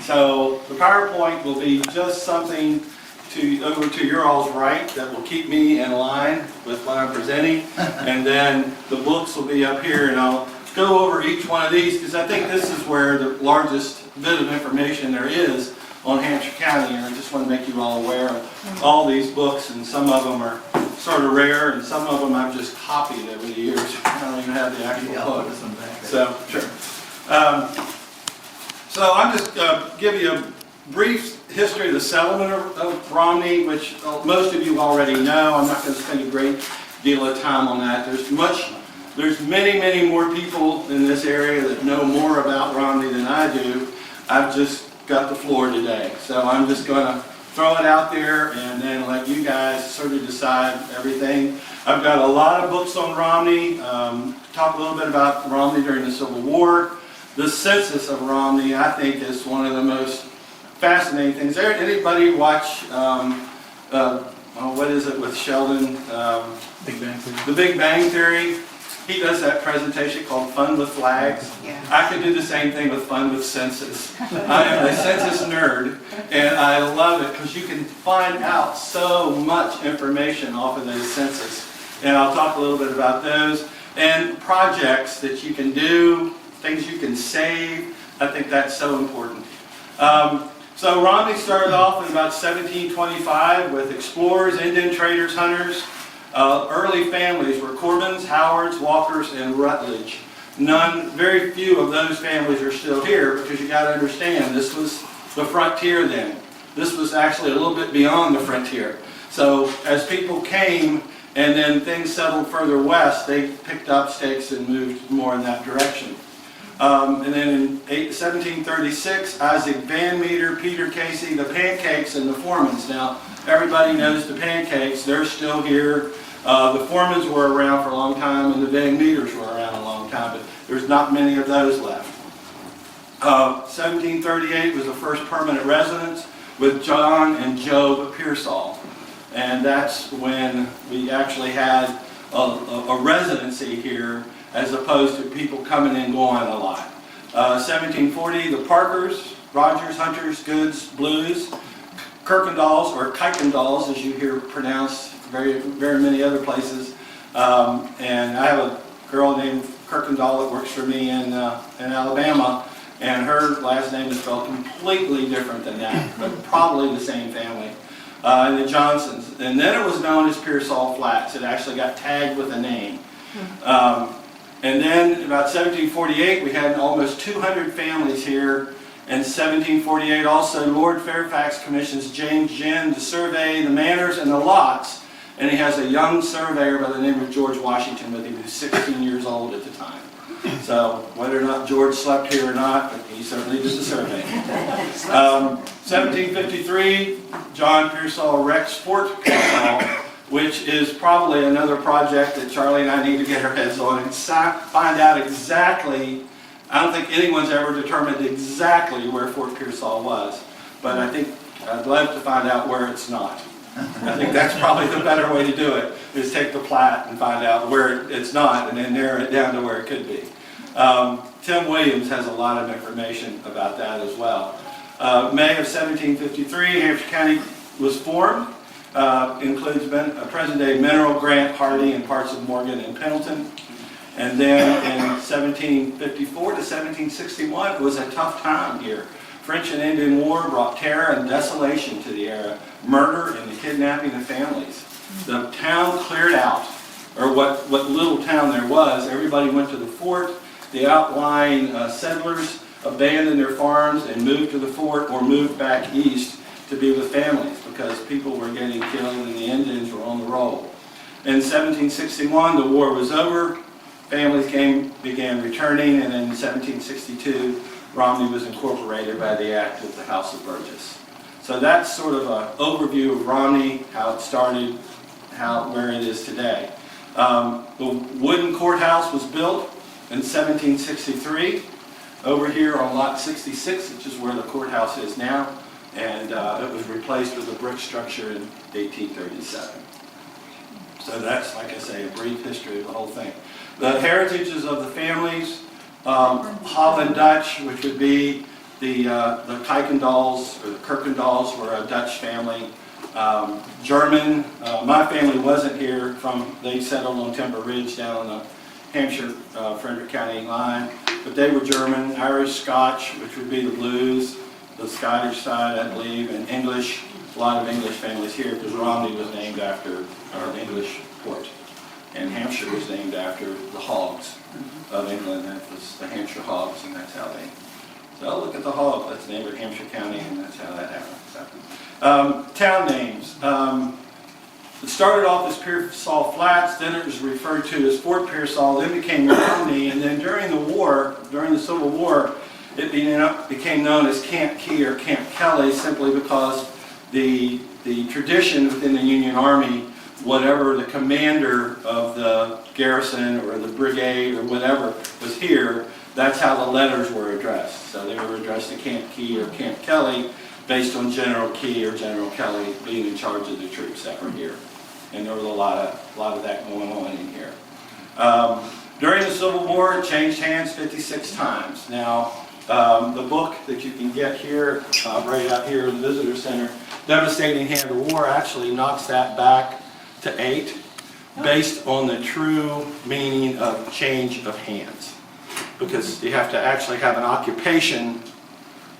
So the PowerPoint will be just something over to your all's right that will keep me in line with what I'm presenting. And then the books will be up here, and I'll go over each one of these because I think this is where the largest bit of information there is on Hampshire County, and I just want to make you all aware of all these books, and some of them are sort of rare, and some of them I've just copied over the years. I don't even have the actual book. So, sure. So I'm just give you a brief history of the settlement of Romney, which most of you already know. I'm not going to spend a great deal of time on that. There's many more people in this area that know more about Romney than I do. I've just got the floor today. So I'm just going to throw it out there and then let you guys sort of decide everything. I've got a lot of books on Romney. Talk a little bit about Romney during the Civil War. The census of Romney, I think, is one of the most fascinating things. Anybody watch, what is it with Sheldon? Big Bang Theory. The Big Bang Theory. He does that presentation called Fun with Flags. Yeah. I could do the same thing with Fun with Census. I am a census nerd, and I love it because you can find out so much information off of those census. And I'll talk a little bit about those. And projects that you can do, things you can save. I think that's so important. So Romney started off in about 1725 with explorers, Indian traders, hunters. Early families were Corbins, Howards, Walkers, and Rutledge. Very few of those families are still here because you got to understand this was the frontier then. This was actually a little bit beyond the frontier. So as people came and then things settled further west, they picked up stakes and moved more in that direction. And then in 1736, Isaac Van Meter, Peter Casey, the Pancakes, and the Foremans. Now, everybody knows the Pancakes. They're still here. The Foremans were around for a long time, and the Van Meters were around a long time, but there's not many of those left. 1738 was the first permanent residence with John and Job Pearsall. And that's when we actually had a residency here, as opposed to people coming and going a lot. 1740, the Parkers, Rogers, Hunters, Goods, Blues, Kirkendalls, or Kuykendalls, as you hear pronounced very many other places. And I have a girl named Kirkendall that works for me in Alabama, and her last name is spelled completely different than that, but probably the same family. And the Johnsons. And then it was known as Pearsall Flats. It actually got tagged with a name. And then about 1748, we had almost 200 families here. In 1748, also, Lord Fairfax commissions James Ginn to survey the manors and the lots. And he has a young surveyor by the name of George Washington with him, who was 16 years old at the time. So whether or not George slept here or not, he certainly did the survey. 1753, John Pearsall wrecks Fort Pearsall, which is probably another project that Charlie and I need to get our heads on and find out exactly. I don't think anyone's ever determined exactly where Fort Pearsall was, but I think I'd love to find out where it's not. I think that's probably the better way to do it, is take the plat and find out where it's not and then narrow it down to where it could be. Tim Williams has a lot of information about that as well. May of 1753, Hampshire County was formed. Includes present-day Mineral, Grant, Hardy, and parts of Morgan and Pendleton. And then in 1754 to 1761, it was a tough time here. French and Indian War brought terror and desolation to the area, murder and the kidnapping of families. The town cleared out, or what little town there was. Everybody went to the fort. The outlying settlers abandoned their farms and moved to the fort or moved back east to be with families because people were getting killed and the Indians were on the roll. In 1761, the war was over. Families began returning, and in 1762, Romney was incorporated by the Act of the House of Burgess. So that's sort of an overview of Romney, how it started, where it is today. The wooden courthouse was built in 1763 over here on lot 66, which is where the courthouse is now, and it was replaced with a brick structure in 1837. So that's, like I say, a brief history of the whole thing. The heritages of the families, Holland Dutch, which would be The Kuykendalls, or the Kirkendalls, were a Dutch family. German, my family wasn't here they settled on Timber Ridge down on the Hampshire, Frederick County line, but they were German, Irish, Scotch, which would be the Blues, the Scottish side, I believe, and English, a lot of English families here, because Romney was named after our English port, and Hampshire was named after the hogs of England. That was the Hampshire hogs, and that's how they, so look at the hog, let's name it Hampshire County, and that's how that happened. So, town names. It started off as Pearsall Flats, then it was referred to as Fort Pearsall, then became Romney, and then during the Civil War, it became known as Camp Key or Camp Kelly, simply because the tradition within the Union Army, whatever the commander of the garrison or the brigade or whatever was here, that's how the letters were addressed. So they were addressed to Camp Key or Camp Kelly, based on General Key or General Kelly being in charge of the troops that were here. And there was a lot of that going on in here. During the Civil War, it changed hands 56 times. Now, the book that you can get here, right out here in the Visitor Center, Devastating Hand of War, actually knocks that back to 8, based on the true meaning of change of hands. Because you have to actually have an occupation,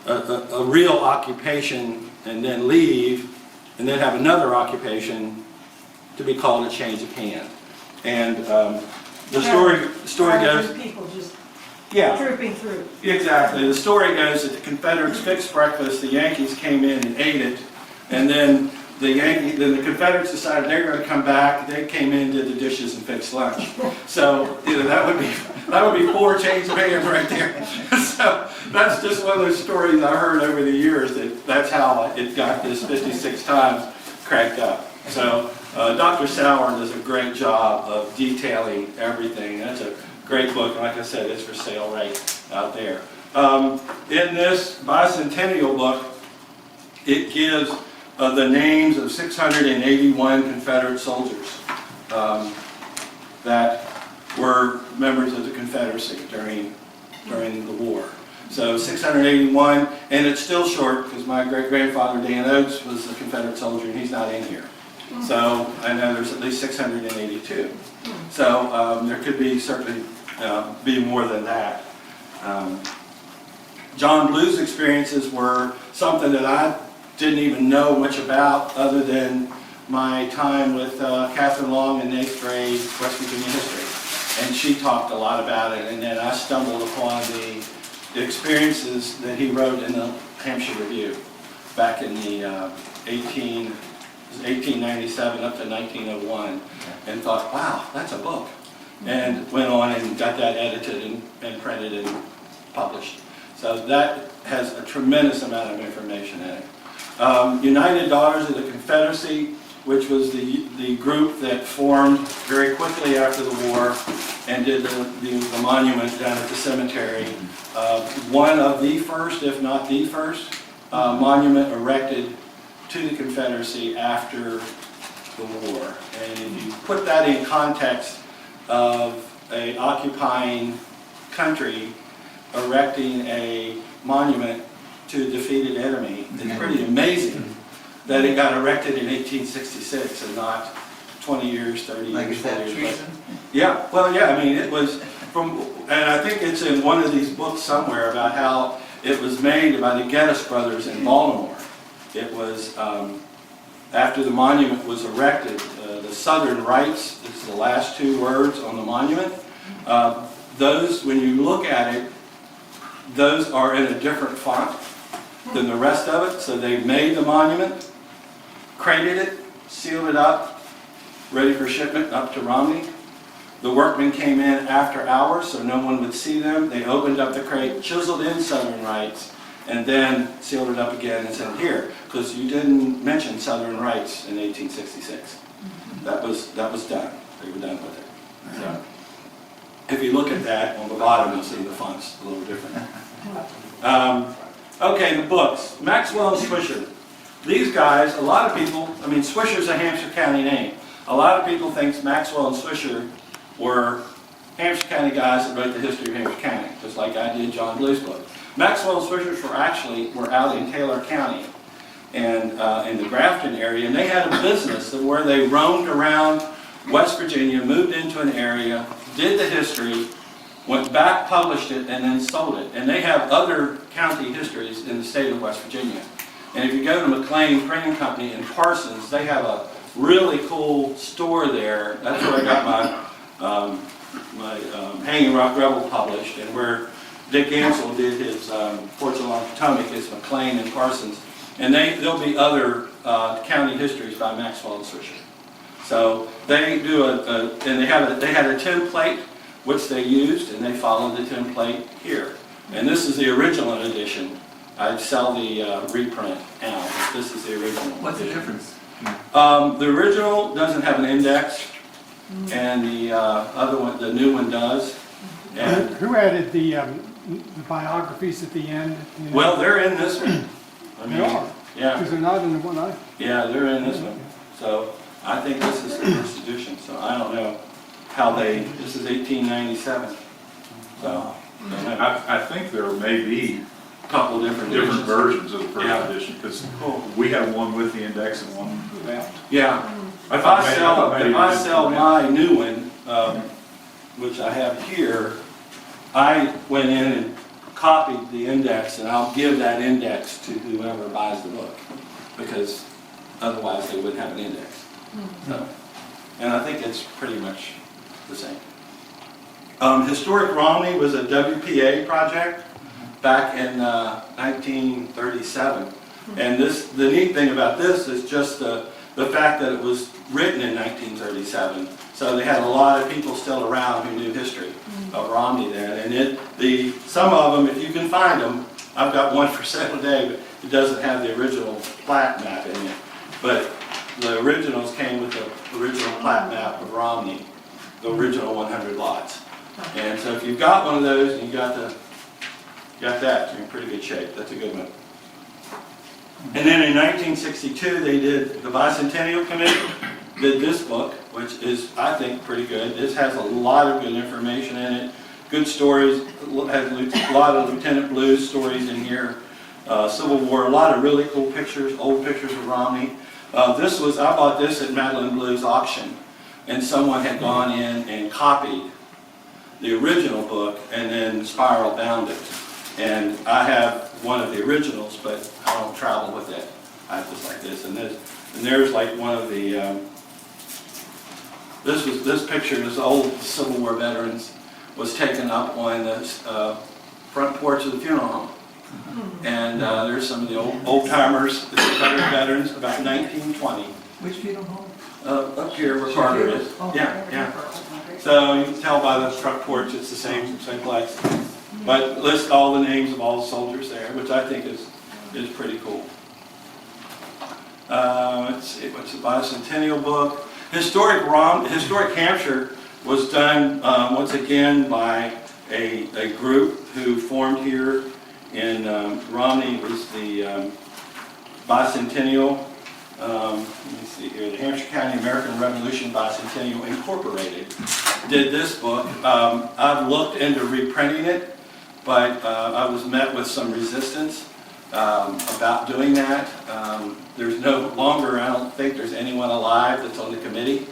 a real occupation, and then leave, and then have another occupation to be called a change of hand. And the story goes, people just yeah, trooping through. exactly. The story goes that the Confederates fixed breakfast, the Yankees came in and ate it, and then the Confederates decided they were going to come back. They came in, did the dishes, and fixed lunch. So that would be 4 change of hands right there. So that's just one of those stories I heard over the years. That's how it got this 56 times cranked up. So Dr. Sauer does a great job of detailing everything. That's a great book. And like I said, it's for sale right out there. In this Bicentennial Book, it gives the names of 681 Confederate soldiers that were members of the Confederacy during the war. So 681, and it's still short because my great-grandfather Dan Oates was a Confederate soldier and he's not in here. So I know there's at least 682. So there could be certainly be more than that. John Blue's experiences were something that I didn't even know much about other than my time with Catherine Long in 8th grade West Virginia history. And she talked a lot about it, and then I stumbled upon the experiences that he wrote in the Hampshire Review back in the 1897 up to 1901, and thought, wow, that's a book. And went on and got that edited and printed and published. So that has a tremendous amount of information in it. United Daughters of the Confederacy, which was the group that formed very quickly after the war and did the monument down at the cemetery. One of the first, if not the first, monument erected to the Confederacy after the war. And if you put that in context of an occupying country erecting a monument to a defeated enemy, it's pretty amazing that it got erected in 1866 and not 20 years, 30 Like, years, is 40 that years treason? later. Yeah, well, yeah, I mean, it was from, and I think it's in one of these books somewhere about how it was made by the Geddes brothers in Baltimore. It was, after the monument was erected, the Southern Rights, this is the last 2 words on the monument. Those, when you look at it, those are in a different font than the rest of it. So they made the monument, crated it, sealed it up, ready for shipment up to Romney. The workmen came in after hours so no one would see them. They opened up the crate, chiseled in Southern Rights, and then sealed it up again and said, here, because you didn't mention Southern Rights in 1866. That was done. They were done with it. So, if you look at that on the bottom, you'll see the font's a little different. Okay, the books. Maxwell and Swisher. These guys, a lot of people, I mean, Swisher's a Hampshire County name. A lot of people think Maxwell and Swisher were Hampshire County guys that wrote the history of Hampshire County, just like I did John Blue's book. Maxwells fishers were out in Taylor County and in the Grafton area, and they had a business where they roamed around West Virginia, moved into an area, did the history, went back, published it, and then sold it. And they have other county histories in the state of West Virginia. And if you go to McLean Printing Company in Parsons, they have a really cool store there. That's where I got my Hanging Rock Rebel published, and where Dick Ansel did his Forts Along Potomac is McLean and Parsons. And there'll be other county histories by Maxwells Mission. So they do and they had a template which they used, and they followed the template here. And this is the original edition. I'd sell the reprint now, but this is the original. What's the edition. difference? The original doesn't have an index, and the other one, the new one, does. And Who added the biographies at the end? You know? well, they're in this one. They are, Yeah, because they're not in the one I... yeah, they're in this one. So I think this is the first edition. So I don't know how they. This is 1897. So I don't know. I think there may be A couple different editions. versions of the first Yeah. edition, because Cool. we have one with the index and one without. Yeah. I If thought I maybe sell my new one, which I have here, I went in and copied the index, and I'll give that index to whoever buys the book, because otherwise they wouldn't have an index. So, and I think it's pretty much the same. Historic Romney was a WPA project back in 1937. And the neat thing about this is just the fact that it was written in 1937. So they had a lot of people still around who knew history of Romney then. And some of them, if you can find them, I've got one for sale today, but it doesn't have the original plat map in it. But the originals came with the original plat map of Romney, the original 100 lots. And so if you've got one of those and you got that, you're in pretty good shape. That's a good one. And then in 1962, they did, the Bicentennial Committee did this book, which is, I think, pretty good. This has a lot of good information in it, good stories, has a lot of Lieutenant Blues stories in here, Civil War, a lot of really cool pictures, old pictures of Romney. I bought this at Madeline Blues auction, and someone had gone in and copied the original book and then spiral bound it. And I have one of the originals, but I don't travel with it. I have just like this, and there's like one of the. This picture, this old Civil War veterans, was taken up on the front porch of the funeral home. And there's some of the old timers, the Confederate veterans, about 1920. Which funeral home? Up here where Carter is. Yeah. So you can tell by the front porch it's the same place. But list all the names of all the soldiers there, which I think is pretty cool. Let's see, what's the Bicentennial Book? Historic Hampshire was done once again by a group who formed here in Romney. It was the Bicentennial. Let me see here. The Hampshire County American Revolution Bicentennial Incorporated did this book. I've looked into reprinting it, but I was met with some resistance about doing that. There's no longer, I don't think there's anyone alive that's on the committee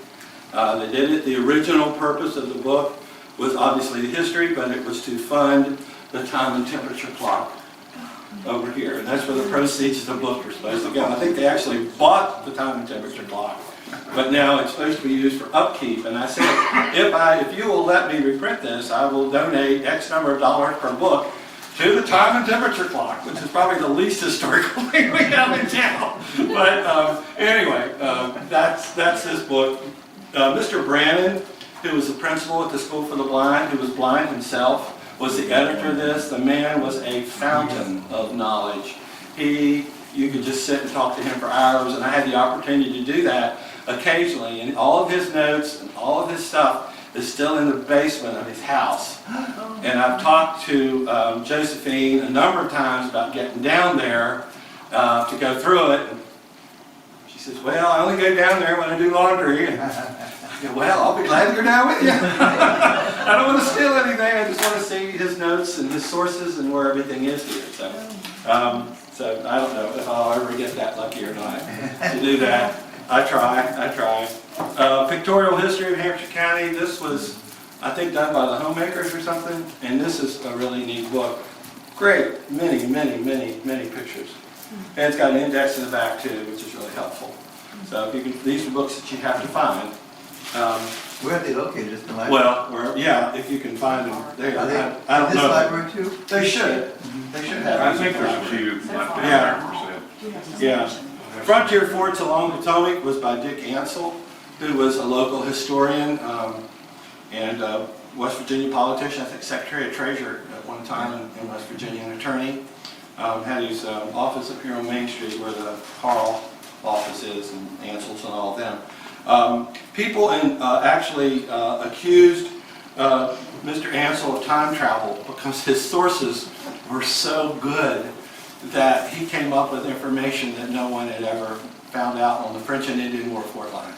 that did it. The original purpose of the book was obviously the history, but it was to fund the time and temperature clock over here. And that's where the proceeds of the book were supposed to go. I think they actually bought the time and temperature clock, but now it's supposed to be used for upkeep. And I said, if you will let me reprint this, I will donate X number of dollars per book to the time and temperature clock, which is probably the least historical thing we have in town. But anyway, that's this book. Mr. Brannon, who was the principal at the School for the Blind, who was blind himself, was the editor of this. The man was a fountain of knowledge. You could just sit and talk to him for hours, and I had the opportunity to do that occasionally. And all of his notes and all of his stuff is still in the basement of his house. And I've talked to Josephine a number of times about getting down there to go through it. And she says, well, I only go down there when I do laundry. I go, well, I'll be glad to go down with you. I don't want to steal anything, I just want to see his notes and his sources and where everything is here, so. So I don't know if I'll ever get that lucky or not to do that. I try. Pictorial History of Hampshire County, this was, I think, done by the Homemakers or something, and this is a really neat book. Great, many pictures. And it's got an index in the back too, which is really helpful. So if you can, these are books that you have to find. Where are they located? Just in the library? Well, yeah, if you can find them. Are they I don't in this know. library too? They should. They should have. I think there's a few left in Yeah. there for sale. Yeah. Frontier Forts along Potomac was by Dick Ansell, who was a local historian and West Virginia politician, I think Secretary of Treasury at one time in West Virginia, an attorney. Had his office up here on Main Street where the Carl office is, and Ansell's and all of them. People actually accused Mr. Ansell of time travel because his sources were so good that he came up with information that no one had ever found out on the French and Indian War fort line.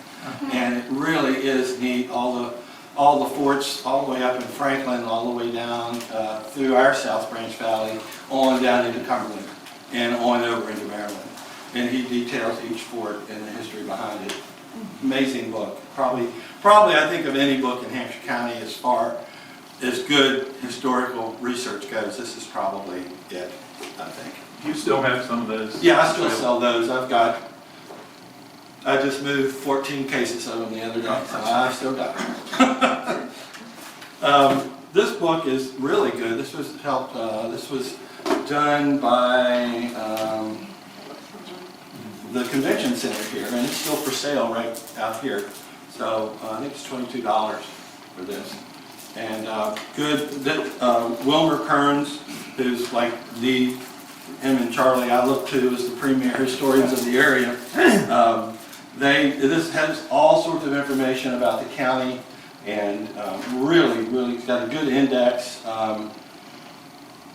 And it really is neat, all the forts, all the way up in Franklin, all the way down through our South Branch Valley, on down into Cumberland, and on over into Maryland. And he details each fort and the history behind it. Amazing book. Probably I think of any book in Hampshire County as far as good historical research goes, this is probably it, I think. Do you still have some of those? Yeah, I still sell those. I just moved 14 cases of them the other day, so I still got them. This book is really good. This was done by the convention center here, and it's still for sale right out here. So I think it's $22 for this. And Wilmer Kearns, who's like him and Charlie I look to as the premier historians of the area. This has all sorts of information about the county, and really got a good index.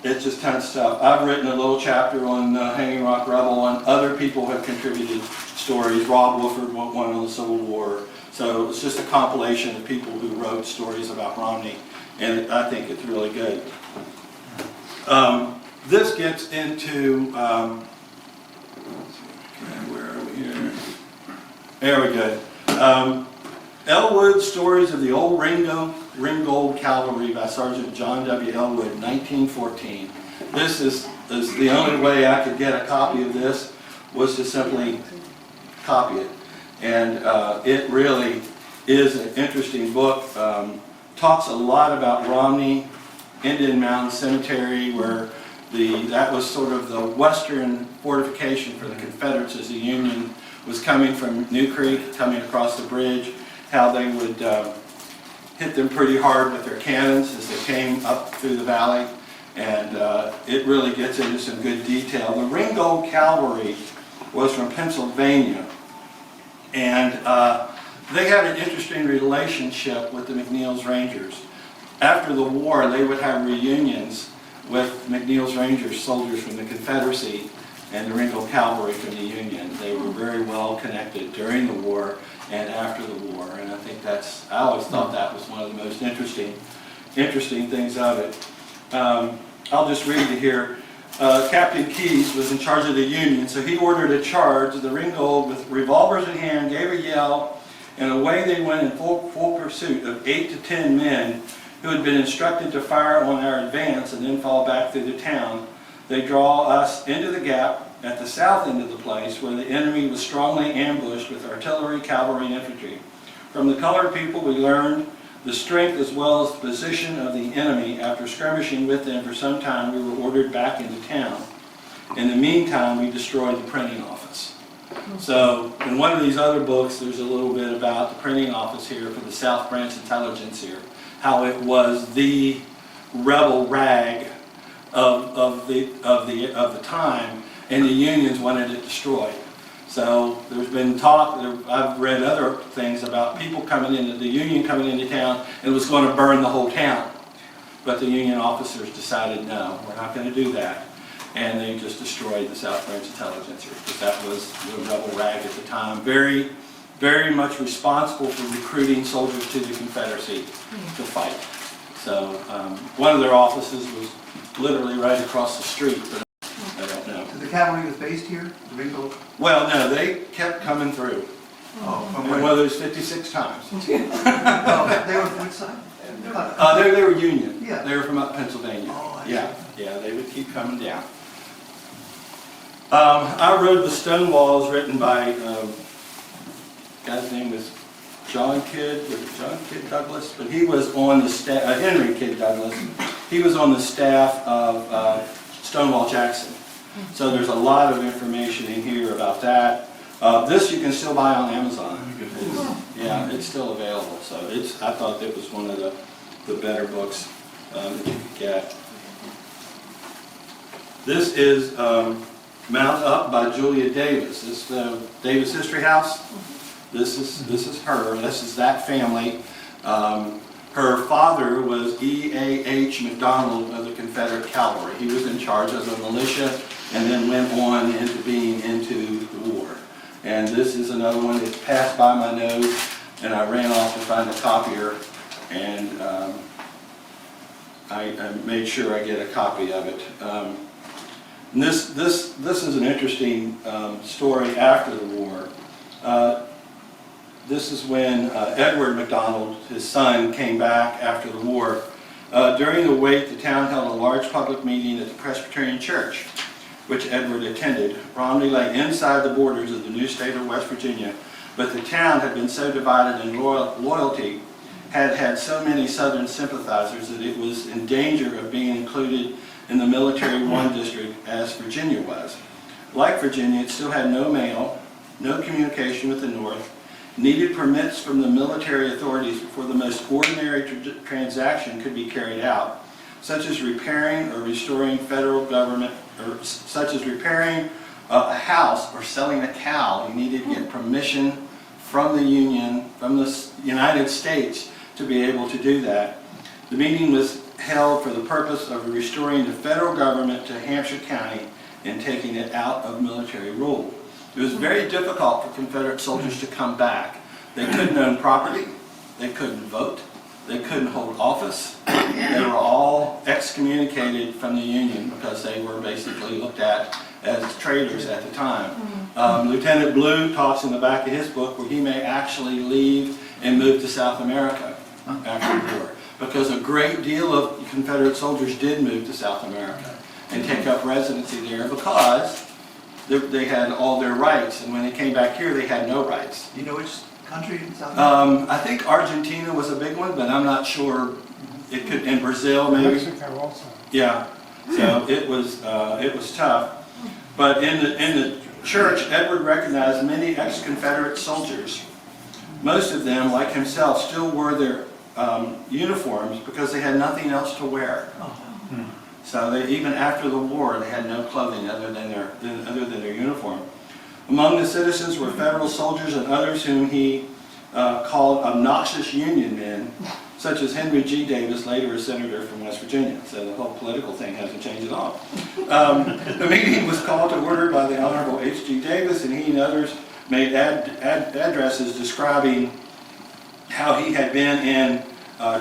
It's just tons of stuff. I've written a little chapter on Hanging Rock Rebel, and other people have contributed stories. Rob Wooford wrote one on the Civil War. So it's just a compilation of people who wrote stories about Romney, and I think it's really good. This gets into, where are we here? There we go. Elwood Stories of the Old Ringgold Cavalry by Sergeant John W. Elwood, 1914. This is the only way I could get a copy of this was to simply copy it. And it really is an interesting book. Talks a lot about Romney, Indian Mountain Cemetery, where that was sort of the western fortification for the Confederates as the Union was coming from New Creek, coming across the bridge, how they would hit them pretty hard with their cannons as they came up through the valley. And it really gets into some good detail. The Ringgold Cavalry was from Pennsylvania. And they had an interesting relationship with the McNeil's Rangers. After the war, they would have reunions with McNeil's Rangers, soldiers from the Confederacy, and the Ringgold Cavalry from the Union. They were very well connected during the war and after the war. And I think I always thought that was one of the most interesting things of it. I'll just read it here. Captain Keyes was in charge of the Union, so he ordered a charge. The Ringgold, with revolvers in hand, gave a yell, and away they went in full pursuit of 8 to 10 men who had been instructed to fire on our advance and then fall back through the town. They draw us into the gap at the south end of the place where the enemy was strongly ambushed with artillery, cavalry, and infantry. From the colored people we learned the strength as well as the position of the enemy. After skirmishing with them for some time, we were ordered back into town. In the meantime, we destroyed the printing office. So, in one of these other books, there's a little bit about the printing office here for the South Branch Intelligence here, how it was the rebel rag of the time, and the unions wanted it destroyed. So there's been talk, I've read other things about people coming into, the Union coming into town and was going to burn the whole town. But the Union officers decided, no, we're not going to do that. And they just destroyed the South Branch Intelligencer, because that was the rebel rag at the time. Very very much responsible for recruiting soldiers to the Confederacy to fight. So one of their offices was literally right across the street, but I don't know. So the cavalry was based here, the Ringgold? Well, no, they kept coming through. Oh, from And where? one of those 56 times. Oh, they were from which side? They were Union. Yeah. They were from up Pennsylvania. Oh, I see. Yeah, they would keep coming down. I wrote the Stonewalls, written by, guy's name was John Kidd Douglas, but he was on the staff, Henry Kidd Douglas, he was on the staff of Stonewall Jackson. So there's a lot of information in here about that. This you can still buy on Amazon. Yeah, it's still available. So I thought it was one of the better books that you could get. This is Mount Up by Julia Davis. This is the Davis History House. This is her. This is that family. Her father was E.A.H. McDonald of the Confederate Cavalry. He was in charge of the militia and then went on into being into the war. And this is another one that passed by my nose, and I ran off to find a copier, and I made sure I get a copy of it. And this is an interesting story after the war. This is when Edward McDonald, his son, came back after the war. During the wait, the town held a large public meeting at the Presbyterian Church, which Edward attended. Romney lay inside the borders of the new state of West Virginia, but the town had been so divided in loyalty, had so many Southern sympathizers that it was in danger of being included in the Military One district as Virginia was. Like Virginia, it still had no mail, no communication with the North, needed permits from the military authorities before the most ordinary transaction could be carried out, such as repairing or restoring federal government, or such as repairing a house or selling a cow. You needed to get permission from the Union, from the United States, to be able to do that. The meeting was held for the purpose of restoring the federal government to Hampshire County and taking it out of military rule. It was very difficult for Confederate soldiers to come back. They couldn't own property, they couldn't vote, they couldn't hold office. They were all excommunicated from the Union because they were basically looked at as traitors at the time. Lieutenant Blue talks in the back of his book where he may actually leave and move to South America after the war, because a great deal of Confederate soldiers did move to South America and take up residency there because they had all their rights, and when they came back here they had no rights. Do you know which country in South America? I think Argentina was a big one, but I'm not sure. It could, in Brazil maybe. Mexico also. Yeah, so it was tough. But in the church, Edward recognized many ex-Confederate soldiers. Most of them, like himself, still wore their uniforms because they had nothing else to wear. So they, even after the war, they had no clothing other than their uniform. Among the citizens were federal soldiers and others whom he called obnoxious Union men, such as Henry G. Davis, later a senator from West Virginia. So the whole political thing hasn't changed at all. The meeting was called to order by the Honorable H.G. Davis, and he and others made addresses describing how he had been in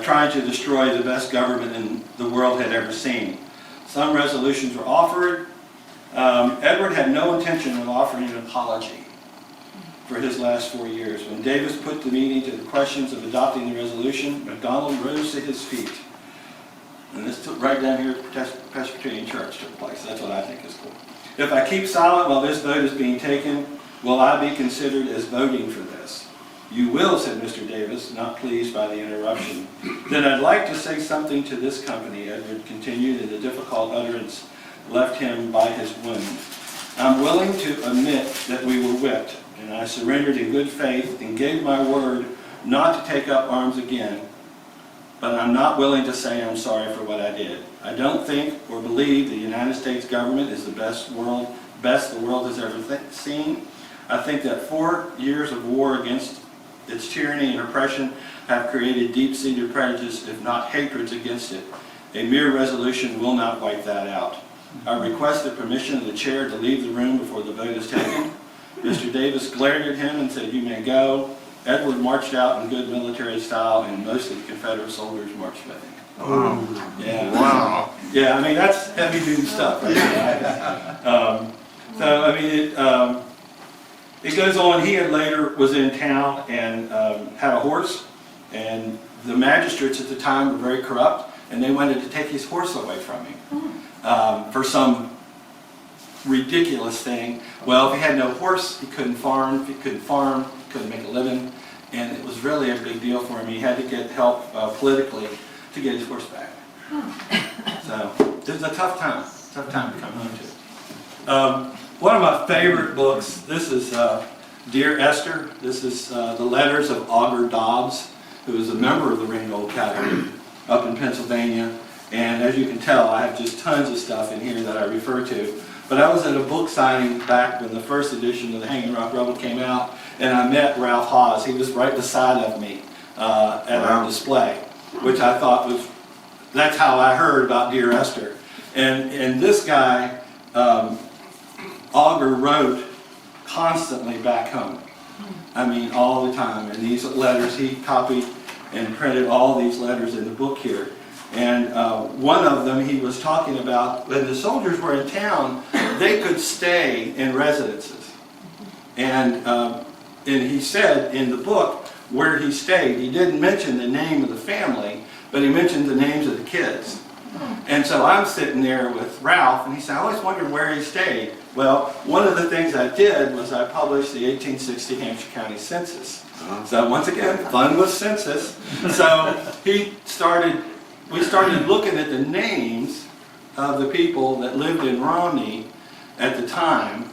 trying to destroy the best government in the world had ever seen. Some resolutions were offered. Edward had no intention of offering an apology for his last 4 years. When Davis put the meeting to the questions of adopting the resolution, McDonald rose to his feet. And this took right down here at Presbyterian Church took place. That's what I think is cool. If I keep silent while this vote is being taken, will I be considered as voting for this? You will, said Mr. Davis, not pleased by the interruption. Then I'd like to say something to this company, Edward continued, and the difficult utterance left him by his wound. I'm willing to admit that we were whipped, and I surrendered in good faith and gave my word not to take up arms again, but I'm not willing to say I'm sorry for what I did. I don't think or believe the United States government is the best the world has ever seen. I think that 4 years of war against its tyranny and oppression have created deep-seated prejudice, if not hatreds, against it. A mere resolution will not wipe that out. I request the permission of the chair to leave the room before the vote is taken. Mr. Davis glared at him and said, "You may go." Edward marched out in good military style, and most of the Confederate soldiers marched with him. Oh, Yeah. wow. Yeah, I mean, that's heavy-duty stuff, right? So, I mean, it goes on. He had later was in town and had a horse, and the magistrates at the time were very corrupt, and they wanted to take his horse away from him for some ridiculous thing. Well, if he had no horse, he couldn't farm. If he couldn't farm, he couldn't make a living, and it was really a big deal for him. He had to get help politically to get his horse back. So it was a tough time to come home to. One of my favorite books, this is Dear Esther. This is the letters of Augur Dobbs, who was a member of the Ringgold Cavalry up in Pennsylvania. And as you can tell, I have just tons of stuff in here that I refer to. But I was at a book signing back when the first edition of the Hanging Rock Rebel came out, and I met Ralph Hawes. He was right beside of me at our display, which I thought was, that's how I heard about Dear Esther. And this guy, Augur, wrote constantly back home. I mean, all the time. And these letters, he copied and printed all these letters in the book here. And one of them he was talking about, when the soldiers were in town, they could stay in residences. And he said in the book where he stayed, he didn't mention the name of the family, but he mentioned the names of the kids. And so I'm sitting there with Ralph, and he said, "I always wondered where he stayed." Well, one of the things I did was I published the 1860 Hampshire County Census. So once again, fun with census. So we started looking at the names of the people that lived in Romney at the time,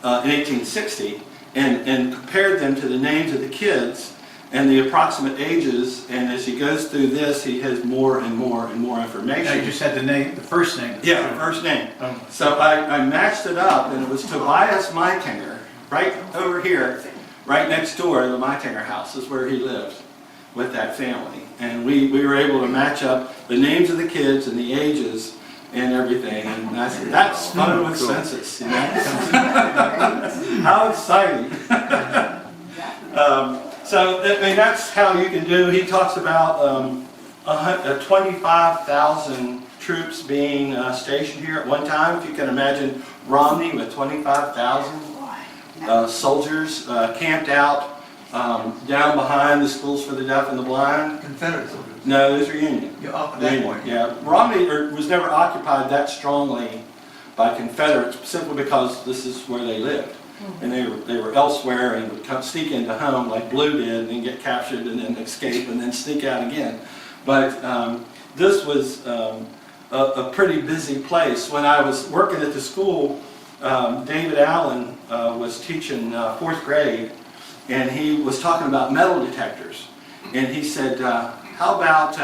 in 1860, and compared them to the names of the kids and the approximate ages, and as he goes through this, he has more and more and more information. Now you just had the name, the first name. Yeah, the first name. Oh. So I matched it up, and it was Tobias Meitinger, right over here, right next door to the Meitinger house is where he lived with that family. And we were able to match up the names of the kids and the ages and everything. And I said, that's fun with census. You know? How exciting. So, I mean, that's how you can do. He talks about 25,000 troops being stationed here at one time. If you can imagine Romney with 25,000 soldiers camped out down behind the schools for the deaf and the blind. Confederate soldiers. No, those are Union. You're up at that Union, point. yeah. Romney was never occupied that strongly by Confederates simply because this is where they lived. And they were elsewhere and would come sneak into home like Blue did and then get captured and then escape and then sneak out again. But this was a pretty busy place. When I was working at the school, David Allen was teaching 4th grade, and he was talking about metal detectors. And he said, how about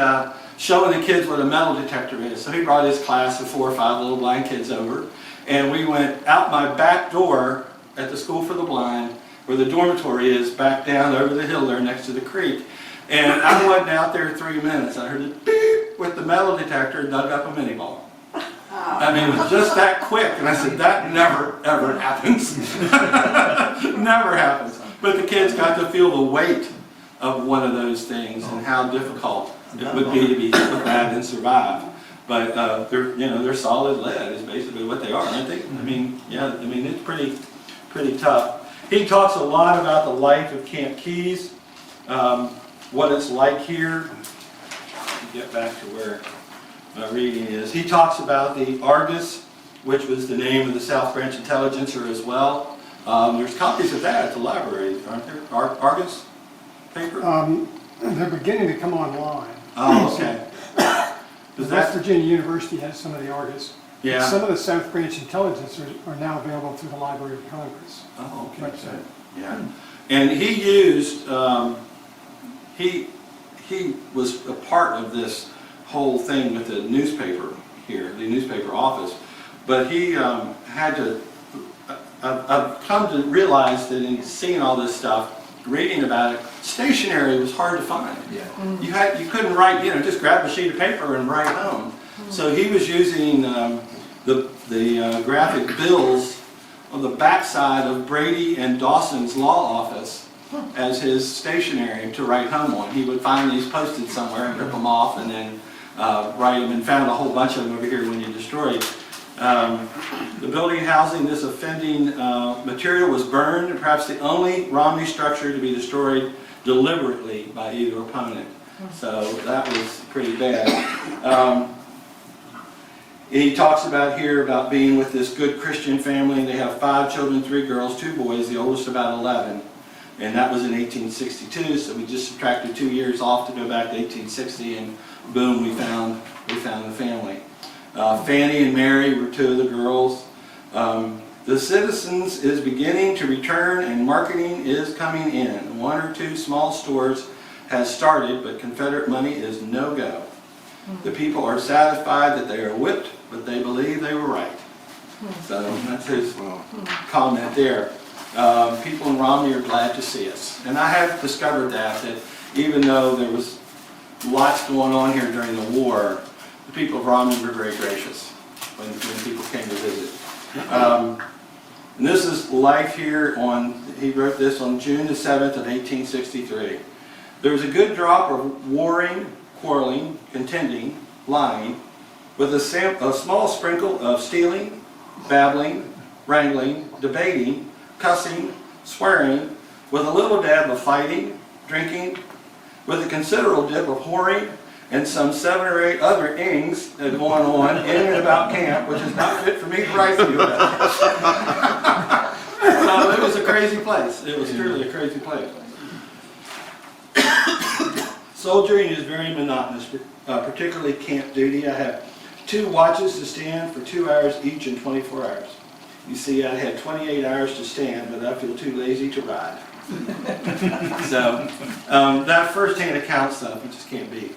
showing the kids what a metal detector is? So he brought his class of 4 or 5 little blind kids over, and we went out my back door at the School for the Blind, where the dormitory is, back down over the hill there next to the creek. And I wasn't out there 3 minutes. I heard it beep with the metal detector, dug up a mini ball. I mean, it was just that quick. And I said, that never, ever happens. Never happens. But the kids got to feel the weight of one of those things and how difficult it would be to be hit with that and survive. But they're solid lead is basically what they are, aren't they? I mean, yeah, I mean, it's pretty tough. He talks a lot about the life of Camp Keys, what it's like here. Get back to where my reading is. He talks about the Argos, which was the name of the South Branch Intelligencer as well. There's copies of that at the library, aren't there? Argos paper? They're beginning to come online. Oh, okay. West Virginia University has some of the Argos. Yeah. Some of the South Branch Intelligencers are now available through the Library of Congress. Oh, okay. website. Yeah. And he used, he was a part of this whole thing with the newspaper here, the newspaper office, but he had to, I've come to realize that in seeing all this stuff, reading about it, stationery was hard to find. Yeah. You couldn't write, just grab a sheet of paper and write home. So he was using the graphic bills on the backside of Brady and Dawson's law office as his stationery to write home on. He would find these posted somewhere and rip them off and then write them, and found a whole bunch of them over here when you destroyed. The building housing this offending material was burned, perhaps the only Romney structure to be destroyed deliberately by either opponent. So that was pretty bad. He talks about here about being with this good Christian family. They have 5 children, 3 girls, 2 boys, the oldest about 11. And that was in 1862, so we just subtracted 2 years off to go back to 1860, and boom, we found the family. Fanny and Mary were 2 of the girls. The Citizens is beginning to return and marketing is coming in. 1 or 2 small stores has started, but Confederate money is no go. The people are satisfied that they are whipped, but they believe they were right. So that's his comment there. People in Romney are glad to see us. And I have discovered that even though there was lots going on here during the war, the people of Romney were very gracious when people came to visit. And this is life here he wrote this on June the 7th of 1863. There was a good drop of warring, quarreling, contending, lying, with a small sprinkle of stealing, babbling, wrangling, debating, cussing, swearing, with a little dab of fighting, drinking, with a considerable dip of whoring, and some 7 or 8 other ings going on in and about camp, which is not fit for me to write to you about. So it was a crazy place. It was truly a crazy place. Soldiering is very monotonous, particularly camp duty. I have 2 watches to stand for 2 hours each in 24 hours. You see, I had 28 hours to stand, but I feel too lazy to ride. So that first-hand account stuff, you just can't beat.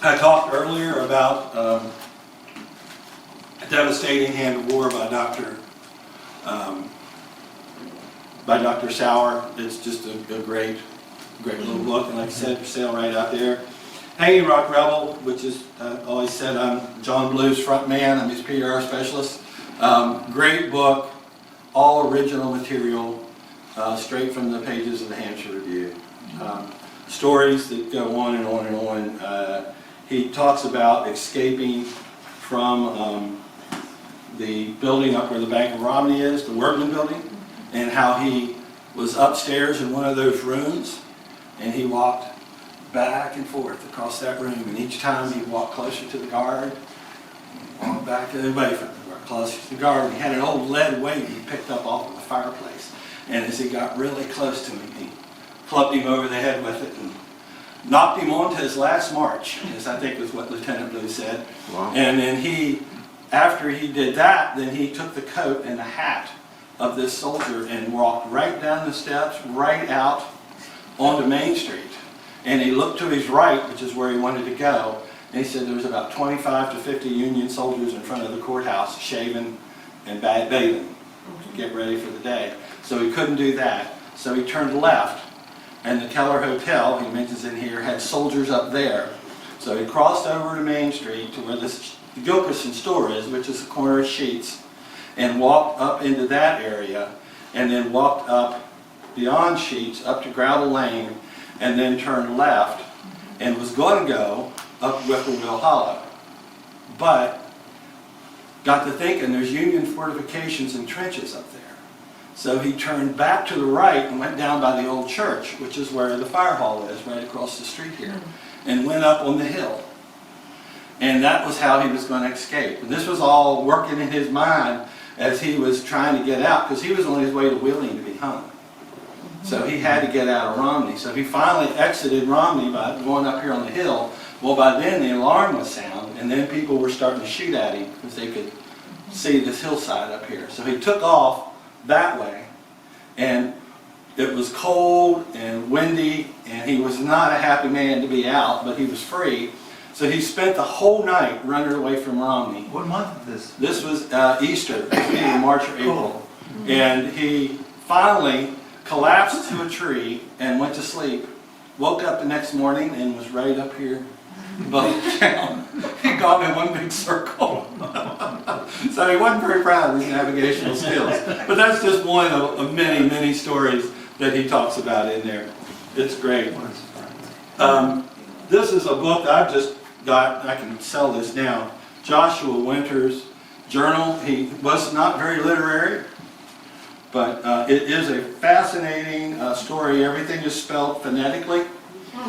I talked earlier about a devastating hand of war by Dr. Sauer. It's just a great little book, and like I said, for sale right out there. Hanging Rock Rebel, which is, I always said I'm John Blue's front man. I'm his PR specialist. Great book, all original material, straight from the pages of the Hampshire Review. Stories that go on and on and on. He talks about escaping from the building up where the Bank of Romney is, the Workman building, and how he was upstairs in one of those rooms, and he walked back and forth across that room, and each time he walked closer to the guard, walked back and away from the guard, closer to the guard, and he had an old lead weight he picked up off of the fireplace, and as he got really close to him, he clubbed him over the head with it and knocked him on to his last march, as I think was what Lieutenant Blue said. Wow. And then after he did that, then he took the coat and the hat of this soldier and walked right down the steps, right out onto Main Street. And he looked to his right, which is where he wanted to go, and he said there was about 25 to 50 Union soldiers in front of the courthouse shaving and bathing to get ready for the day. So he couldn't do that. So he turned left, and the Keller Hotel, he mentions in here, had soldiers up there. So he crossed over to Main Street to where the Gilkerson store is, which is the corner of Sheets, and walked up into that area, and then walked up beyond Sheets up to Gravel Lane, and then turned left, and was going to go up Whippoorwill Hollow. But got to thinking there's Union fortifications and trenches up there. So he turned back to the right and went down by the old church, which is where the fire hall is, right across the street here, and went up on the hill. And that was how he was going to escape. And this was all working in his mind as he was trying to get out, because he was on his way to Wheeling to be hung. So he had to get out of Romney. So he finally exited Romney by going up here on the hill. Well, by then the alarm was sound, and then people were starting to shoot at him because they could see this hillside up here. So he took off that way, and it was cold and windy, and he was not a happy man to be out, but he was free. So he spent the whole night running away from Romney. What month is this? This was Easter, either March or April. And he finally collapsed to a tree and went to sleep. Woke up the next morning and was right up here both down. He got in one big circle. So he wasn't very proud of his navigational skills. But that's just one of many, many stories that he talks about in there. It's great. This is a book I've just got, I can sell this now. Joshua Winter's journal. He was not very literary, but it is a fascinating story. Everything is spelled phonetically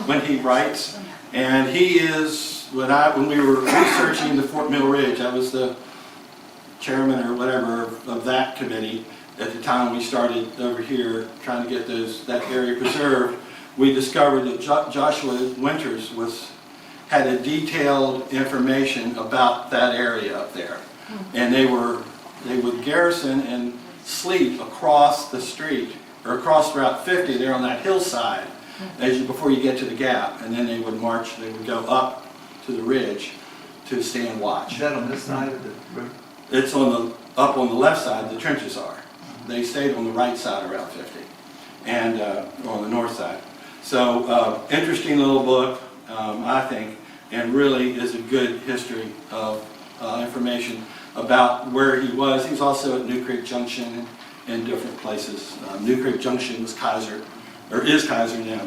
when he writes. And he is, when we were researching the Fort Mill Ridge, I was the chairman or whatever of that committee at the time we started over here trying to get that area preserved. We discovered that Joshua Winters had a detailed information about that area up there. And they would garrison and sleep across the street, or across Route 50, there on that hillside, before you get to the gap. And then they would march, they would go up to the ridge to stand watch. Is that on this side of the river? It's up on the left side, the trenches are. They stayed on the right side of Route 50, and on the north side. So, interesting little book, I think, and really is a good history of information about where he was. He's also at New Creek Junction and different places. New Creek Junction was Kaiser, or is Kaiser now.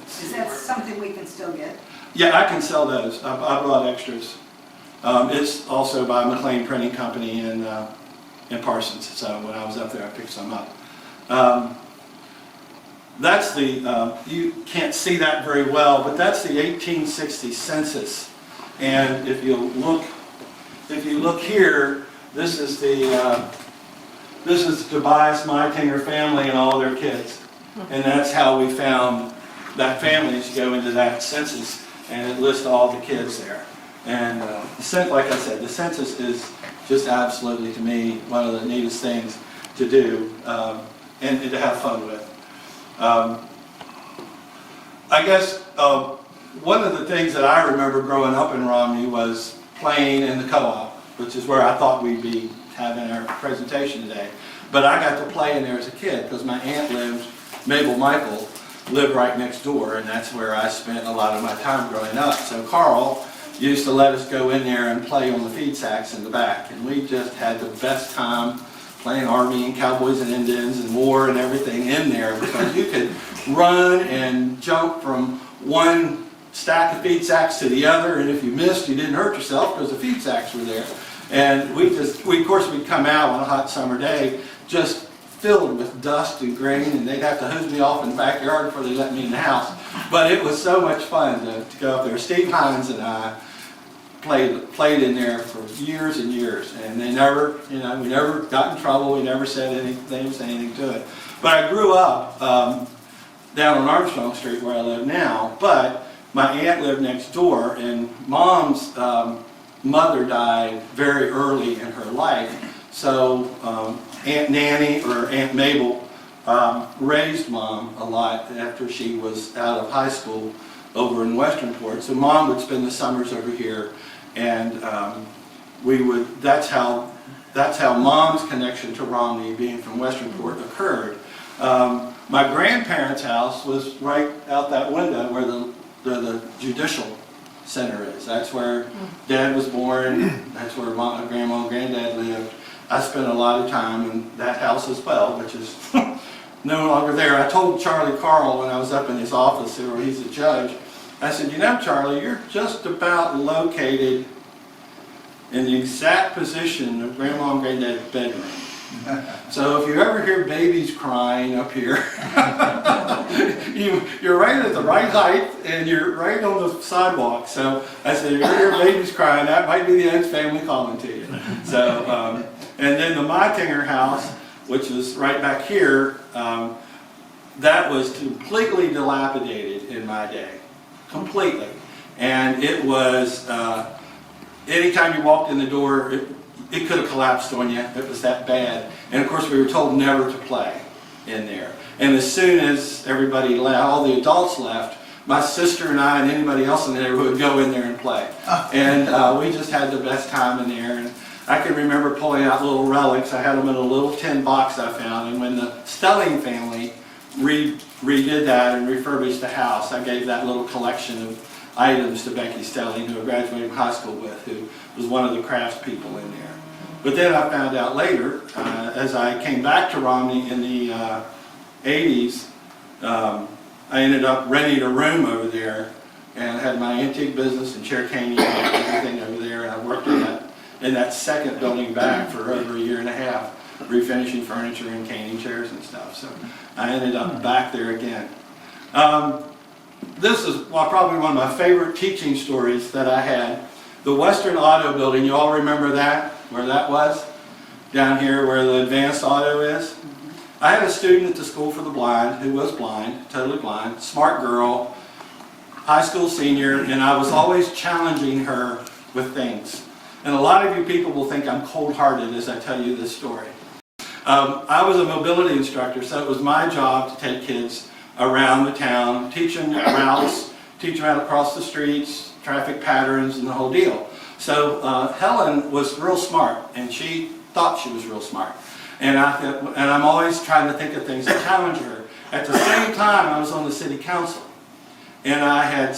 Is that something we can still get? Yeah, I can sell those. I brought extras. It's also by McLean Printing Company in Parsons. So when I was up there, I picked some up. That's the, you can't see that very well, but that's the 1860 census. And if you look here, this is the Tobias Meitinger family and all their kids. And that's how we found that family, is you go into that census and it lists all the kids there. And like I said, the census is just absolutely, to me, one of the neatest things to do and to have fun with. I guess one of the things that I remember growing up in Romney was playing in the co-op, which is where I thought we'd be having our presentation today. But I got to play in there as a kid because my aunt Mabel Michael, lived right next door, and that's where I spent a lot of my time growing up. So Carl used to let us go in there and play on the feed sacks in the back, and we just had the best time playing Army and Cowboys and Indians and war and everything in there, because you could run and jump from one stack of feed sacks to the other, and if you missed, you didn't hurt yourself because the feed sacks were there. And of course, we'd come out on a hot summer day just filled with dust and grain, and they'd have to hose me off in the backyard before they let me in the house. But it was so much fun to go up there. Steve Hines and I played in there for years and years, and we never got in trouble. We never said anything to it. But I grew up down on Armstrong Street where I live now, but my aunt lived next door, and Mom's mother died very early in her life. So Aunt Nanny, or Aunt Mabel, raised Mom a lot after she was out of high school over in Westernport. So Mom would spend the summers over here, and that's how Mom's connection to Romney, being from Westernport, occurred. My grandparents' house was right out that window where the judicial center is. That's where Dad was born. That's where Grandma and Granddad lived. I spent a lot of time in that house as well, which is no longer there. I told Charlie Carl when I was up in his office, where he's a judge, I said, you know, Charlie, you're just about located in the exact position of Grandma and Granddad's bedroom. So if you ever hear babies crying up here, you're right at the right height and you're right on the sidewalk. So I said, if you hear babies crying, that might be the Oates family calling to you. So, and then the Meitinger house, which is right back here, that was completely dilapidated in my day. Completely. And it was, anytime you walked in the door, it could have collapsed on you. It was that bad. And of course we were told never to play in there. And as soon as everybody left, all the adults left, my sister and I and anybody else in the neighborhood would go in there and play. And we just had the best time in there. And I can remember pulling out little relics. I had them in a little tin box I found. And when the Stelling family redid that and refurbished the house. I gave that little collection of items to Becky Stelling, who I graduated from high school with, who was one of the crafts people in there. But then I found out later, as I came back to Romney in the 80s, I ended up renting a room over there and had my antique business and chair caning and everything over there, and I worked in that second building back for over a year and a half, refinishing furniture and caning chairs and stuff. So I ended up back there again. This is probably one of my favorite teaching stories that I had. The Western Auto Building, you all remember that, where that was? Down here where the Advanced Auto is. I had a student at the School for the Blind who was blind, totally blind, smart girl, high school senior, and I was always challenging her with things. And a lot of you people will think I'm cold-hearted as I tell you this story. I was a mobility instructor, so it was my job to take kids around the town, teach them routes, teach them how to cross the streets, traffic patterns, and the whole deal. So Helen was real smart, and she thought she was real smart. And I'm always trying to think of things to challenge her. At the same time, I was on the city council, and I had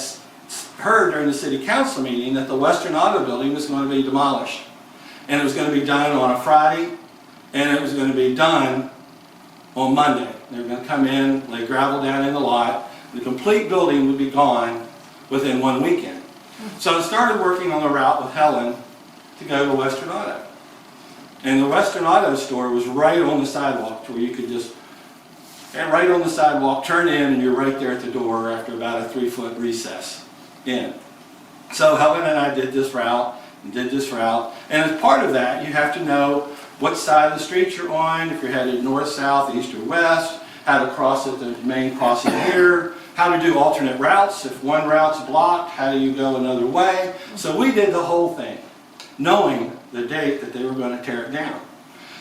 heard during the city council meeting that the Western Auto Building was going to be demolished. And it was going to be done on a Friday, and it was going to be done on Monday. They were going to come in, lay gravel down in the lot. The complete building would be gone within one weekend. So I started working on the route with Helen to go to Western Auto. And the Western Auto store was right on the sidewalk to where you could just, right on the sidewalk, turn in, and you're right there at the door after about a 3-foot recess in. So Helen and I did this route, and as part of that, you have to know what side of the street you're on, if you're headed north, south, east, or west, how to cross at the main crossing here, how to do alternate routes. If one route's blocked, how do you go another way? So we did the whole thing, knowing the date that they were going to tear it down.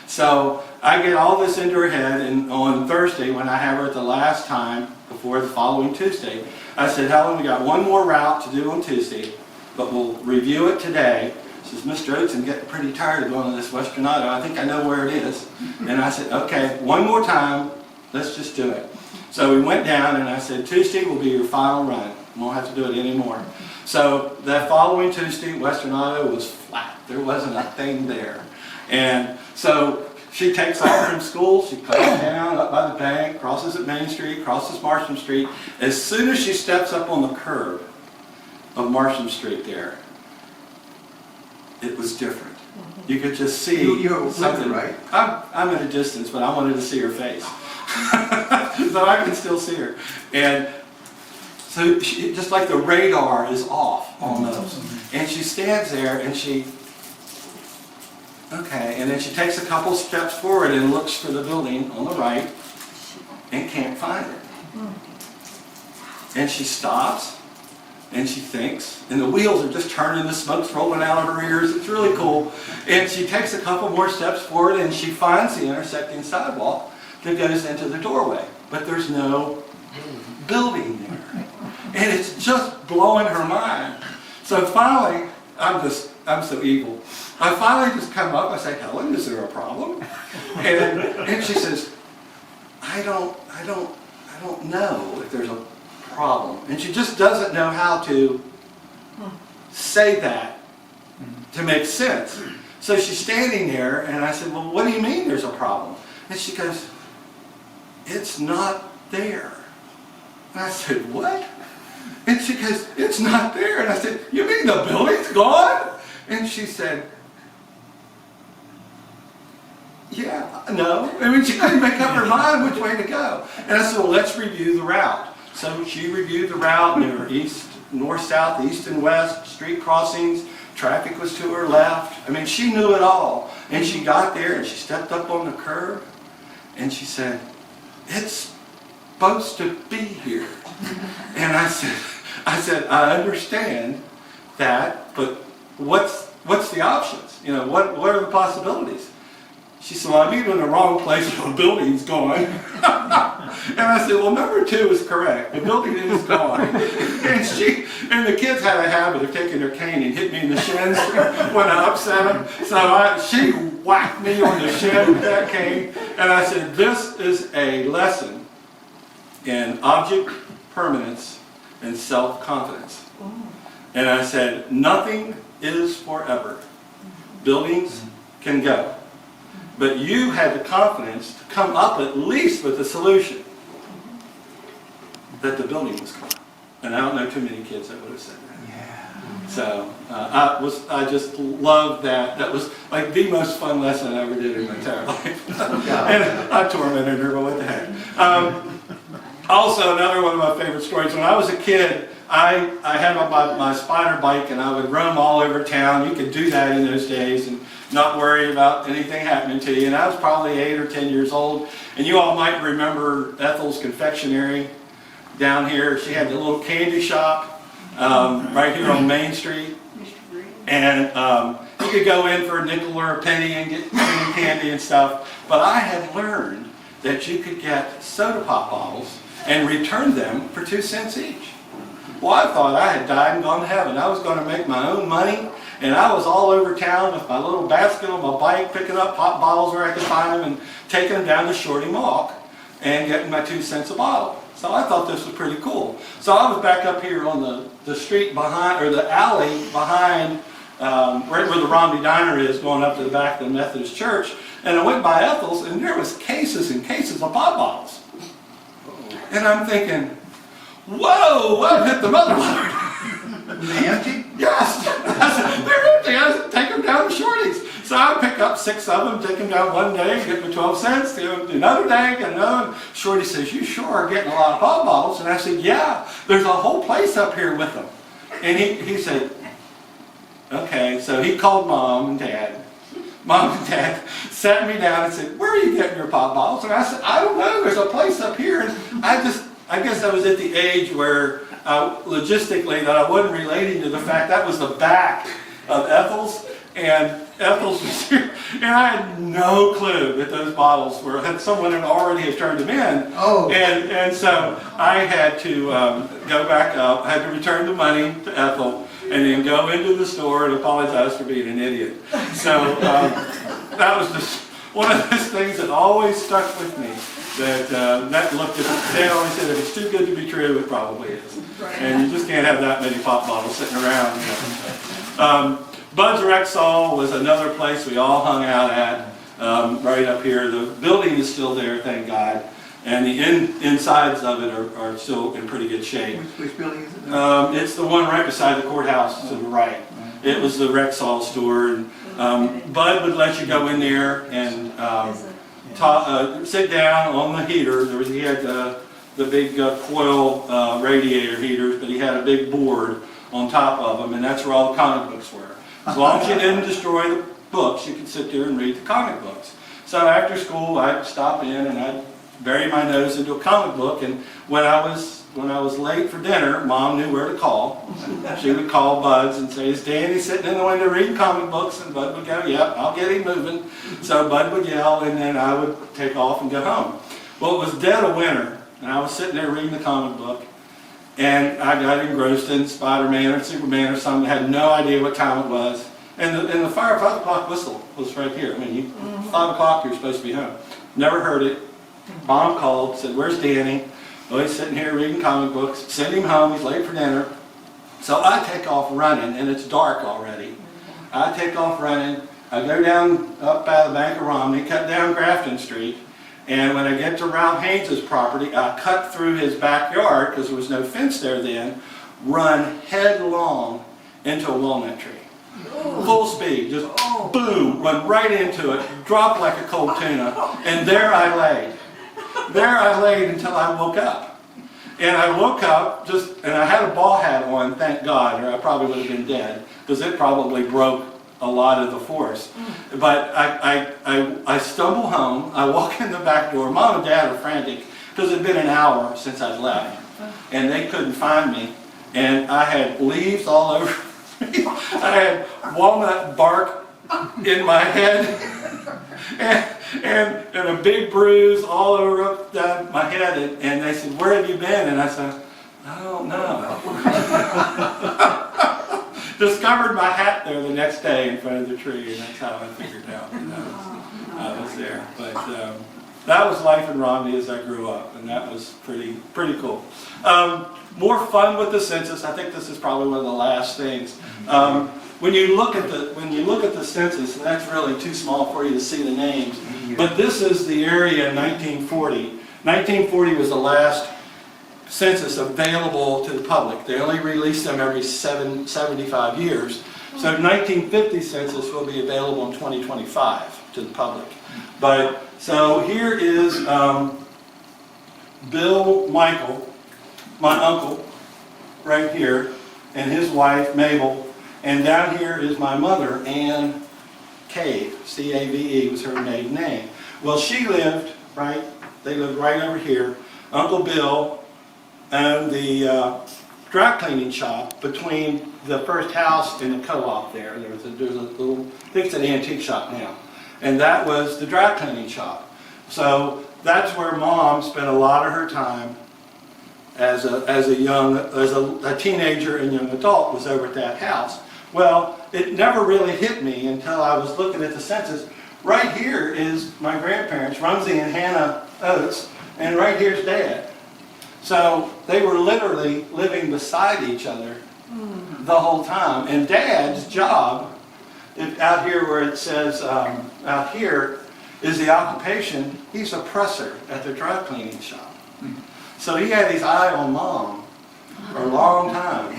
So I get all this into her head, and on Thursday, when I have her at the last time before the following Tuesday, I said, Helen, we got one more route to do on Tuesday, but we'll review it today. She says, Mr. Oates, I'm getting pretty tired of going to this Western Auto. I think I know where it is. And I said, okay, one more time, let's just do it. So we went down, and I said, Tuesday will be your final run. We won't have to do it anymore. So that following Tuesday, Western Auto was flat. There wasn't a thing there. And so she takes off from school, she comes down up by the bank, crosses at Main Street, crosses Marsham Street. As soon as she steps up on the curb of Marsham Street there, it was different. You could just see You're with something. her, right? I'm at a distance, but I wanted to see her face. So I can still see her. And so she, just like the radar is off almost. And she stands there and she, okay, and then she takes a couple steps forward and looks for the building on the right and can't find it. And she stops and she thinks, and the wheels are just turning, the smoke's rolling out of her ears, it's really cool. And she takes a couple more steps forward and she finds the intersecting sidewalk that goes into the doorway. But there's no building there. And it's just blowing her mind. So finally, I'm so evil. I finally just come up, I say, Helen, is there a problem? And she says, I don't know if there's a problem. And she just doesn't know how to say that to make sense. So she's standing there, and I said, well, what do you mean there's a problem? And she goes, it's not there. And I said, what? And she goes, it's not there. And I said, you mean the building's gone? And she said, yeah, no. I mean, she couldn't make up her mind which way to go. And I said, well, let's review the route. So she reviewed the route, and there were east, north, south, east, and west, street crossings. Traffic was to her left. I mean, she knew it all. And she got there, and she stepped up on the curb, and she said, it's supposed to be here. And I said, I understand that, but what's the options? You know, what are the possibilities? She said, well, I'm either in the wrong place or the building's gone. And I said, well, number 2 is correct. The building is gone. And the kids had a habit of taking their cane and hit me in the shins when I upset them. So she whacked me on the shin with that cane. And I said, this is a lesson and object permanence and self-confidence. And I said, nothing is forever. Buildings can go. But you had the confidence to come up at least with a solution that the building was coming. And I don't know too many kids that would have said that. So I just loved that. That was like the most fun lesson I ever did in my entire life. And I tormented her, but what the heck. Also, another one of my favorite stories, when I was a kid, I had my spider bike and I would roam all over town. You could do that in those days and not worry about anything happening to you. And I was probably 8 or 10 years old. And you all might remember Ethel's Confectionery down here. She had the little candy shop right here on Main Street. And you could go in for a nickel or a penny and get candy and stuff. But I had learned that you could get soda pop bottles and return them for 2 cents each. Well, I thought I had died and gone to heaven. I was going to make my own money, and I was all over town with my little basket on my bike, picking up pop bottles where I could find them and taking them down to Shorty Walk and getting my 2 cents a bottle. So I thought this was pretty cool. So I was back up here on the street behind, or the alley behind, right where the Romney Diner is, going up to the back of the Methodist Church, and I went by Ethel's, and there was cases and cases of pop bottles. And I'm thinking, whoa, I've hit the mother load. Were they empty? Yes! I said, they're empty. I said, take them down to Shorty's. So I pick up 6 of them, take them down one day, get me 12 cents, another day, get another. Shorty says, you sure are getting a lot of pop bottles. And I said, yeah, there's a whole place up here with them. And he said, okay. So he called Mom and Dad. Mom and Dad sat me down and said, where are you getting your pop bottles? And I said, I don't know, there's a place up here. And I guess I was at the age where logistically that I wasn't relating to the fact that was the back of Ethel's, and Ethel's was here, and I had no clue that those bottles were, that someone had already turned them in. Oh. And so I had to go back up, I had to return the money to Ethel, and then go into the store and apologize for being an idiot. So that was just one of those things that always stuck with me. That looked at, they always said if it's too good to be true, it probably is. And you just can't have that many pop bottles sitting around. You know. Bud's Rexall was another place we all hung out at, right up here. The building is still there, thank God. And the insides of it are still in pretty good shape. Which building is it? It's the one right beside the courthouse to the right. It was the Rexall Store. And Bud would let you go in there and sit down on the heater. He had the big coil radiator heaters, but he had a big board on top of them, and that's where all the comic books were. As long as you didn't destroy the books, you could sit there and read the comic books. So after school, I'd stop in and I'd bury my nose into a comic book, and when I was late for dinner, Mom knew where to call. She would call Bud's and say, is Danny sitting in the window reading comic books? And Bud would go, yep, I'll get him moving. So Bud would yell, and then I would take off and go home. Well, it was dead of winter, and I was sitting there reading the comic book, and I got engrossed in Spider-Man or Superman or something. I had no idea what time it was. And the 5 o'clock whistle was right here. I mean, 5 o'clock, you're supposed to be home. Never heard it. Mom called, said, where's Danny? Well, he's sitting here reading comic books. Send him home, he's late for dinner. So I take off running, and it's dark already. I take off running. I go down up by the bank of Romney, cut down Grafton Street, and when I get to Ralph Haynes' property, I cut through his backyard, because there was no fence there then, run headlong into a walnut tree. Full speed, just boom, run right into it, dropped like a cold tuna, and there I laid. There I laid until I woke up. And I woke up, and I had a ball hat on, thank God, or I probably would have been dead, because it probably broke a lot of the force. But I stumble home, I walk in the back door. Mom and Dad are frantic, because it had been an hour since I'd left, and they couldn't find me. And I had leaves all over me. I had walnut bark in my head, and a big bruise all over up down my head. And they said, where have you been? And I said, I don't know. Discovered my hat there the next day in front of the tree, and that's how I figured out that I was there. But that was life in Romney as I grew up, and that was pretty cool. More fun with the census. I think this is probably one of the last things. When you look at the census, and that's really too small for you to see the names, but this is the area in 1940. 1940 was the last census available to the public. They only release them every 75 years. So 1950 census will be available in 2025 to the public. But so here is Bill Michael, my uncle, right here, and his wife Mabel. And down here is my mother, Ann Cave, C-A-V-E was her maiden name. Well, she lived right, they lived right over here. Uncle Bill owned the dry cleaning shop between the first house and the co-op there. There's a little, I think it's an antique shop now. And that was the dry cleaning shop. So that's where Mom spent a lot of her time as a teenager and young adult, was over at that house. Well, it never really hit me until I was looking at the census. Right here is my grandparents, Rumsey and Hannah Oates, and right here's Dad. So they were literally living beside each other the whole time. And Dad's job, out here where it says, out here is the occupation, he's a presser at the dry cleaning shop. So he had his eye on Mom for a long time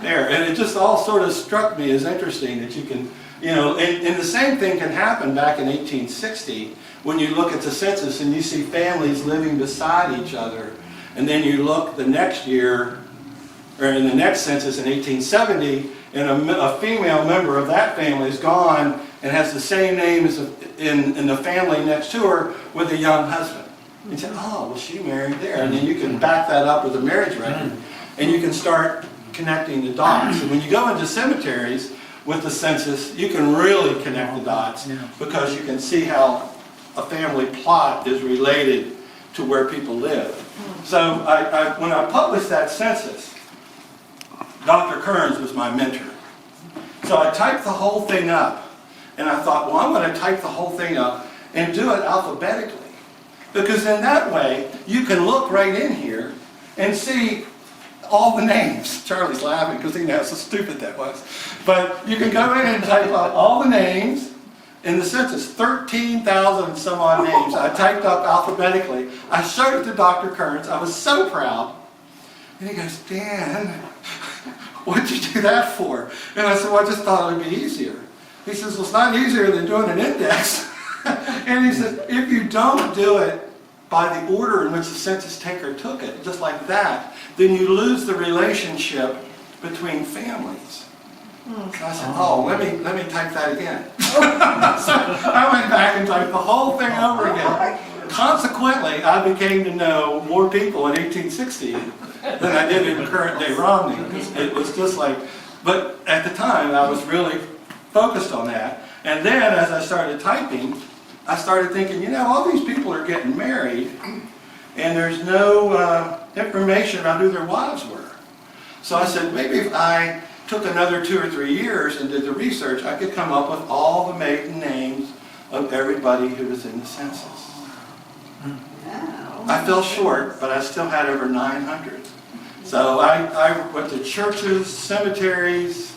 there. And it just all sort of struck me as interesting that you can, and the same thing can happen back in 1860 when you look at the census and you see families living beside each other. And then you look the next year, or in the next census in 1870, and a female member of that family is gone and has the same name as in the family next to her with a young husband. And you say, oh, well, she married there. And then you can back that up with a marriage record, and you can start connecting the dots. And when you go into cemeteries with the census, you can really connect the dots because you can see how a family plot is related to where people live. So when I published that census, Dr. Kearns was my mentor. So I typed the whole thing up, and I thought, well, I'm going to type the whole thing up and do it alphabetically. Because in that way, you can look right in here and see all the names. Charlie's laughing because he knows how stupid that was. But you can go in and type up all the names in the census, 13,000 and some odd names. I typed up alphabetically. I showed it to Dr. Kearns. I was so proud. And he goes, Dan, what'd you do that for? And I said, well, I just thought it would be easier. He says, well, it's not easier than doing an index. And he says, if you don't do it by the order in which the census taker took it, just like that, then you lose the relationship between families. So I said, oh, let me type that again. So I went back and typed the whole thing over again. Consequently, I became to know more people in 1860 than I did in current day Romney. It was just like, but at the time I was really focused on that. And then as I started typing, I started thinking, all these people are getting married and there's no information about who their wives were. So I said, maybe if I took another 2 or 3 years and did the research, I could come up with all the maiden names of everybody who was in the census. I fell short, but I still had over 900. So I went to churches, cemeteries,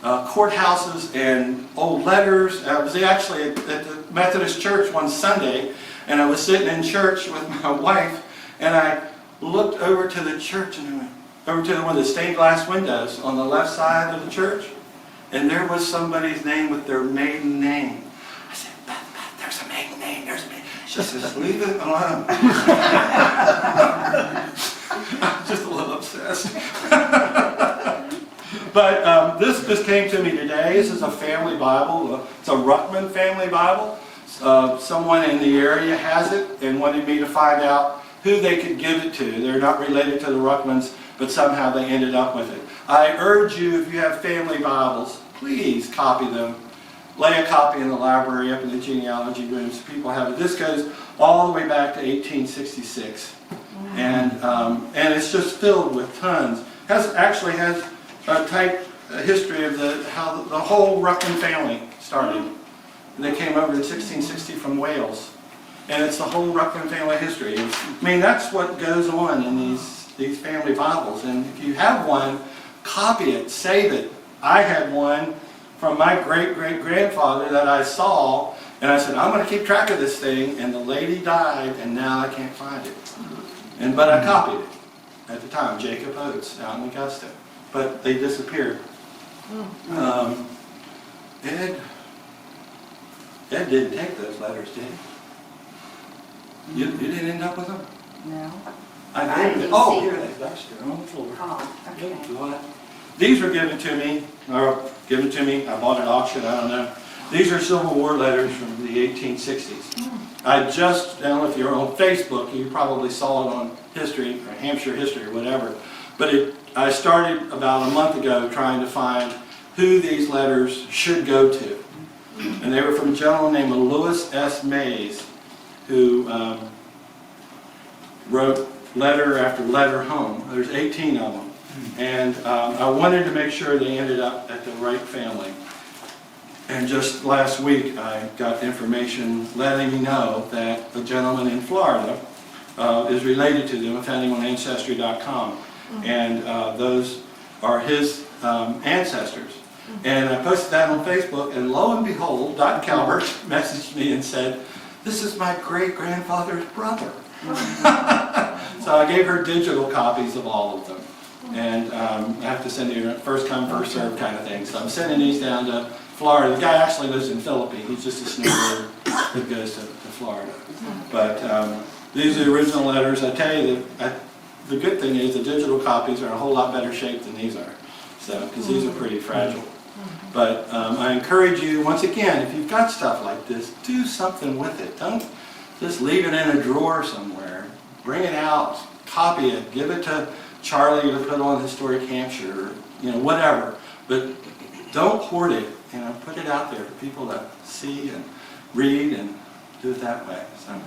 courthouses, and old letters. I was actually at the Methodist church one Sunday, and I was sitting in church with my wife, and I looked over to the church, and I went over to one of the stained glass windows on the left side of the church, and there was somebody's name with their maiden name. I said, Beth, there's a maiden name, there's a maiden name. She says, leave it alone. I'm just a little obsessed. But this just came to me today. This is a family Bible. It's a Ruffin family Bible. Someone in the area has it and wanted me to find out who they could give it to. They're not related to the Ruffins, but somehow they ended up with it. I urge you, if you have family Bibles, please copy them. Lay a copy in the library up in the genealogy room so people have it. This goes all the way back to 1866. And it's just filled with tons. Actually has a history of how the whole Ruffin family started. And they came over in 1660 from Wales. And it's the whole Ruffin family history. I mean, that's what goes on in these family Bibles. And if you have one, copy it, save it. I had one from my great-great-grandfather that I saw, and I said, I'm going to keep track of this thing, and the lady died, and now I can't find it. But I copied it at the time, Jacob Oates out in Augusta. But they disappeared. Ed didn't take those letters, did he? You didn't end up with them? No. I didn't did. see Oh, here them. they are. They're on the floor. Oh, okay. What? These were given to me, I bought at auction, I don't know. These are Civil War letters from the 1860s. I don't know if you're on Facebook, you probably saw it on History, or Hampshire History, or whatever. But I started about a month ago trying to find who these letters should go to. And they were from a gentleman named Lewis S. Mays, who wrote letter after letter home. There's 18 of them. And I wanted to make sure they ended up at the right family. And just last week, I got information letting me know that a gentleman in Florida is related to them. I found him on Ancestry.com. And those are his ancestors. And I posted that on Facebook, and lo and behold, Dr. Calvert messaged me and said, this is my great-grandfather's brother. So I gave her digital copies of all of them. And I have to send you a first come, first served kind of thing. So I'm sending these down to Florida. The guy actually lives in Philippines. He's just a snowbird that goes to Florida. But these are the original letters. I tell you, the good thing is the digital copies are in a whole lot better shape than these are. So, because these are pretty fragile. But I encourage you, once again, if you've got stuff like this, do something with it. Don't just leave it in a drawer somewhere. Bring it out, copy it, give it to Charlie to put on Historic Hampshire, or, whatever. But don't hoard it, put it out there for people to see and read and do it that way. So.